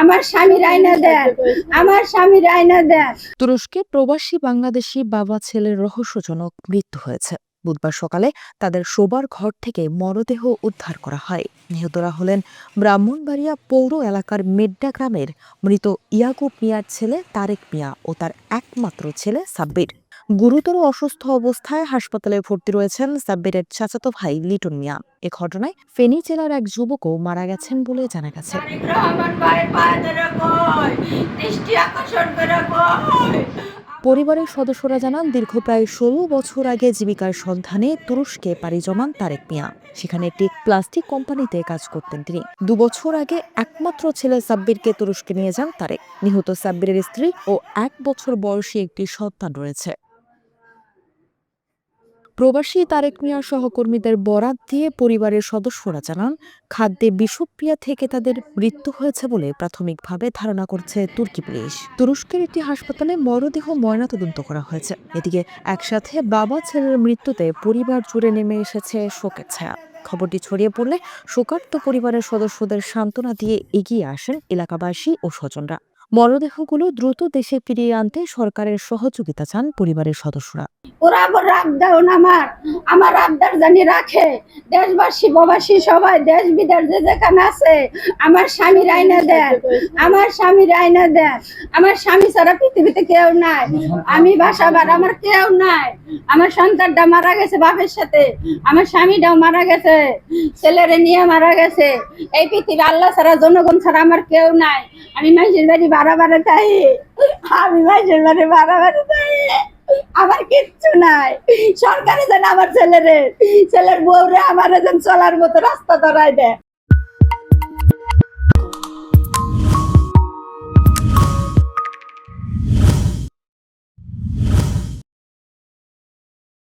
আমার স্বামীর আয়না দেন, আমার স্বামীর আয়না দেন। তুরস্কে প্রবাসী বাংলাদেশি বাবা ছেলের রহস্যজনক মৃত্যু হয়েছে। বুধবার সকালে তাদের শোবার ঘর থেকে মরদেহ উদ্ধার করা হয়। নিহতরা হলেন ব্রাহ্মণবাড়িয়া পৌর এলাকার মেড্ডা গ্রামের মৃত ইয়াকুব মিয়ার ছেলে তারেক মিয়া ও তার একমাত্র ছেলে সাব্বির। গুরুতর অসুস্থ অবস্থায় হাসপাতালে ভর্তি রয়েছেন সাব্বিরের চাচাতো ভাই লিটন মিয়া। এ ঘটনায় ফেনী জেলার এক যুবকও মারা গেছেন বলে জানা গেছে। পরিবারের সদস্যরা জানান, দীর্ঘ প্রায় ১৬ বছর আগে জীবিকার সন্ধানে তুরস্কে পাড়ি জমান তারেক মিয়া। সেখানে একটি প্লাস্টিক কোম্পানিতে কাজ করতেন তিনি। ২ বছর আগে একমাত্র ছেলে সাব্বিরকে তুরস্কে নিয়ে যান তারেক। নিহত সাব্বিরের স্ত্রী ও ১ বছর বয়সী একটি সন্তান রয়েছে। প্রবাসী তারেক মিয়ার সহকর্মীদের বরাত দিয়ে পরিবারের সদস্যরা জানান, খাদ্যে বিষক্রিয়া থেকে তাদের মৃত্যু হয়েছে বলে প্রাথমিকভাবে ধারণা করছে তুর্কি পুলিশ। তুরস্কের একটি হাসপাতালে মরদেহ ময়নাতদন্ত করা হয়েছে। এদিকে একসাথে বাবা ছেলের মৃত্যুতে পরিবার জুড়ে নেমে এসেছে শোকের ছায়া। খবরটি ছড়িয়ে পড়লে শোকার্ত পরিবারের সদস্যদের সান্ত্বনা দিয়ে এগিয়ে আসেন এলাকাবাসী ও স্বজনরা। মরদেহগুলো দ্রুত দেশে ফিরিয়ে আনতে সরকারের সহযোগিতা চান পরিবারের সদস্যরা। ওরা আবার রাখদাউন আমার আবদার জানি রাখে। দেশবাসী প্রবাসী সবাই দেশ বিদেশ যে যেখানে আছে আমার স্বামীর আয়না দেন, আমার স্বামীর আয়না দেন। আমার স্বামী ছাড়া পৃথিবীতে কেউ নাই। আমি বাসা ভাড়া, আমার কেউ নাই। আমার সন্তানটা মারা গেছে বাপের সাথে, আমার স্বামীটাও মারা গেছে, ছেলেরে নিয়ে মারা গেছে। এই পৃথিবী আল্লাহ ছাড়া জনগণ ছাড়া আমার কেউ নাই। আমি মানুষের বাড়ি ভাড়া ভাড়া চাই, আমি মানুষের বাড়ি ভাড়া ভাড়া চাই। আমার কিচ্ছু নাই। সরকারে যেন আমার ছেলের বউরে আমার যেন চলার মতো রাস্তা ধরাই দেয়।